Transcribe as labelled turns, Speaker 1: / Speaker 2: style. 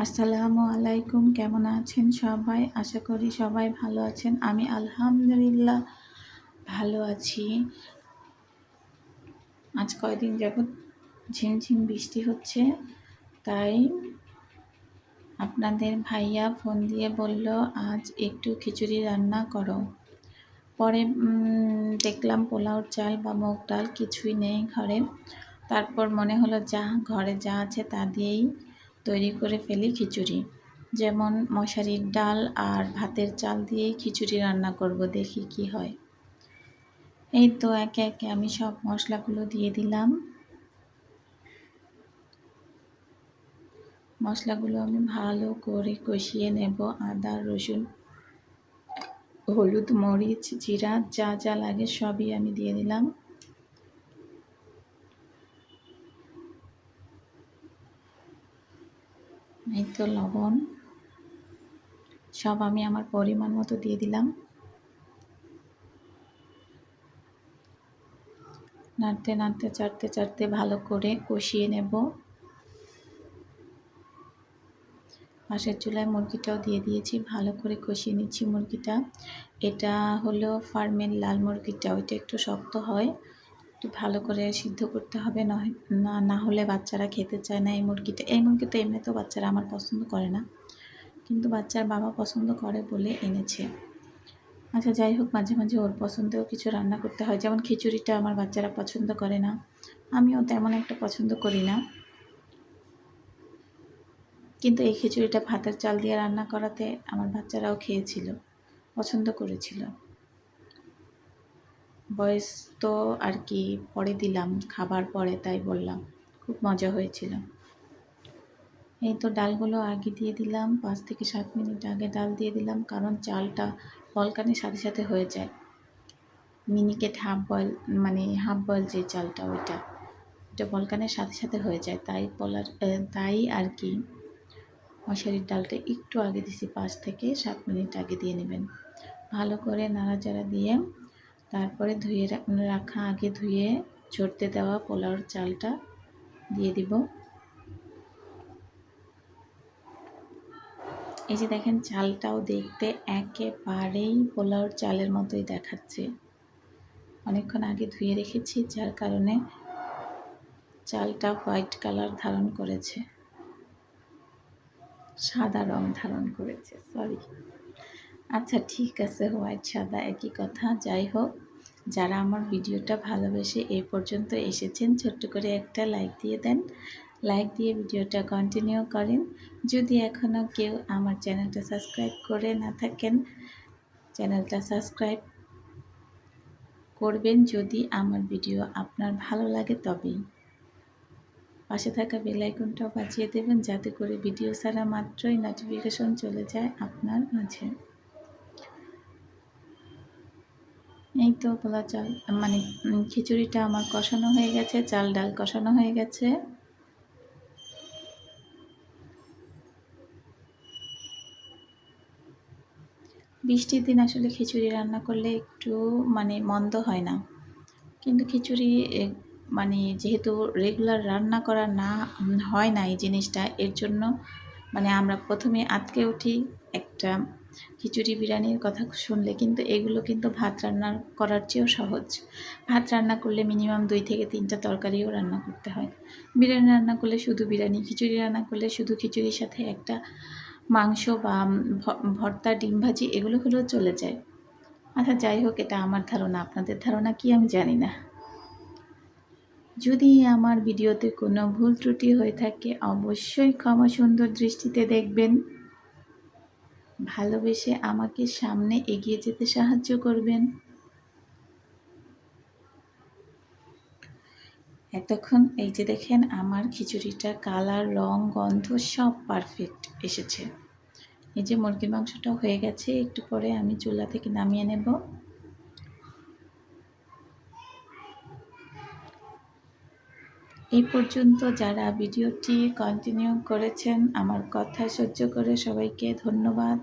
Speaker 1: আসসালামু আলাইকুম। কেমন আছেন সবাই? আশা করি সবাই ভালো আছেন। আমি আলহামদুলিল্লাহ ভালো আছি। আজ কয়দিন যাবৎ ঝিমঝিম বৃষ্টি হচ্ছে, তাই আপনাদের ভাইয়া ফোন দিয়ে বলল আজ একটু খিচুড়ি রান্না করো। পরে দেখলাম পোলাওর চাল বা মুগ ডাল কিছুই নেই ঘরে। তারপর মনে হলো ঘরে যা আছে তা দিয়েই তৈরি করে ফেলি খিচুড়ি। যেমন মশারির ডাল আর ভাতের চাল দিয়েই খিচুড়ি রান্না করব, দেখি কি হয়। এই তো একে একে আমি সব মশলাগুলো দিয়ে দিলাম। মশলাগুলো আমি ভালো করে কষিয়ে নেব। আদা, রসুন, হলুদ, মরিচ, জিরা যা যা লাগে সবই আমি দিয়ে দিলাম। এই তো লবণ সব আমি আমার পরিমাণ মতো দিয়ে দিলাম। নাড়তে নাড়তে চাড়তে চাড়তে ভালো করে কষিয়ে নেব। পাশের চুলায় মুরগিটাও দিয়ে দিয়েছি, ভালো করে কষিয়ে নিচ্ছি মুরগিটা। এটা হলো ফার্মের লাল মুরগিটা, ওইটা একটু শক্ত হয়, একটু ভালো করে সিদ্ধ করতে হবে, না হলে বাচ্চারা খেতে চায় না এই মুরগিটা। এমনিতেও বাচ্চারা আমার পছন্দ করে না, কিন্তু বাচ্চার বাবা পছন্দ করে বলে এনেছে। আচ্ছা যাই হোক, মাঝে মাঝে ওর পছন্দেও কিছু রান্না করতে হয়। যেমন খিচুড়িটা আমার বাচ্চারা পছন্দ করে না, আমিও তেমন একটা পছন্দ করি না, কিন্তু এই খিচুড়িটা ভাতের চাল দিয়ে রান্না করাতে আমার বাচ্চারাও খেয়েছিল, পছন্দ করেছিল। ভয়েস তো আর কি পরে দিলাম খাবার পরে, তাই বললাম, খুব মজা হয়েছিল। এই তো ডালগুলো আগে দিয়ে দিলাম, 5 থেকে 7 মিনিট আগে ডাল দিয়ে দিলাম, কারণ চালটা বলকানির সাথে সাথে হয়ে যায়। মিনিকেট হাফ বয়েল যে চালটা ওইটা বলকানের সাথে সাথে হয়ে যায়, তাই আর কি মশারির ডালটা একটু আগে দিছি, 5 থেকে 7 মিনিট আগে দিয়ে নেবেন। ভালো করে নাড়াচাড়া দিয়ে তারপরে ধুয়ে ঝরতে দেওয়া পোলাওর চালটা দিয়ে দিব। এই যে দেখেন, চালটাও দেখতে একেবারেই পোলাওর চালের মতোই দেখাচ্ছে। অনেকক্ষণ আগে ধুয়ে রেখেছি, যার কারণে চালটা হোয়াইট কালার ধারণ করেছে, সাদা রং ধারণ করেছে, সরি। আচ্ছা ঠিক আছে, হোয়াইট সাদা একই কথা। যাই হোক, যারা আমার ভিডিওটা ভালোবেসে এই পর্যন্ত এসেছেন, ছোট্ট করে একটা লাইক দিয়ে দেন। লাইক দিয়ে ভিডিওটা কন্টিনিউ করেন। যদি এখনও কেউ আমার চ্যানেলটা সাবস্ক্রাইব করে না থাকেন, চ্যানেলটা সাবস্ক্রাইব করবেন যদি আমার ভিডিও আপনার ভালো লাগে তবেই। পাশে থাকা বেল আইকনটাও বাজিয়ে দেবেন, যাতে করে ভিডিও ছাড়া মাত্রই নোটিফিকেশন চলে যায় আপনার মাঝে। এই তো পোলাও চাল খিচুড়িটা আমার কষানো হয়ে গেছে, চাল ডাল কষানো হয়ে গেছে। বৃষ্টির দিন আসলে খিচুড়ি রান্না করলে একটু মন্দ হয় না, কিন্তু খিচুড়ি যেহেতু রেগুলার রান্না করা হয় না এই জিনিসটা, এর জন্য আমরা প্রথমে আঁতকে উঠি একটা খিচুড়ি বিরিয়ানির কথা শুনলে, কিন্তু এগুলো কিন্তু ভাত রান্না করার চেয়েও সহজ। ভাত রান্না করলে মিনিমাম 2 থেকে 3টা তরকারিও রান্না করতে হয়। বিরিয়ানি রান্না করলে শুধু বিরিয়ানি, খিচুড়ি রান্না করলে শুধু খিচুড়ির সাথে একটা মাংস বা ভর্তা, ডিম ভাজি এগুলো হলেও চলে যায়। আচ্ছা যাই হোক, এটা আমার ধারণা, আপনাদের ধারণা কি আমি জানি না। যদি আমার ভিডিওতে কোনো ভুল ত্রুটি হয়ে থাকে অবশ্যই ক্ষমা সুন্দর দৃষ্টিতে দেখবেন। ভালোবেসে আমাকে সামনে এগিয়ে যেতে সাহায্য করবেন। এতক্ষণ এই যে দেখেন, আমার খিচুড়িটা কালার, রং, গন্ধ সব পারফেক্ট এসেছে। এই যে মুরগির মাংসটাও হয়ে গেছে, একটু পরে আমি চুলা থেকে নামিয়ে নেব। এই পর্যন্ত যারা ভিডিওটি কন্টিনিউ করেছেন, আমার কথা সহ্য করে সবাইকে ধন্যবাদ।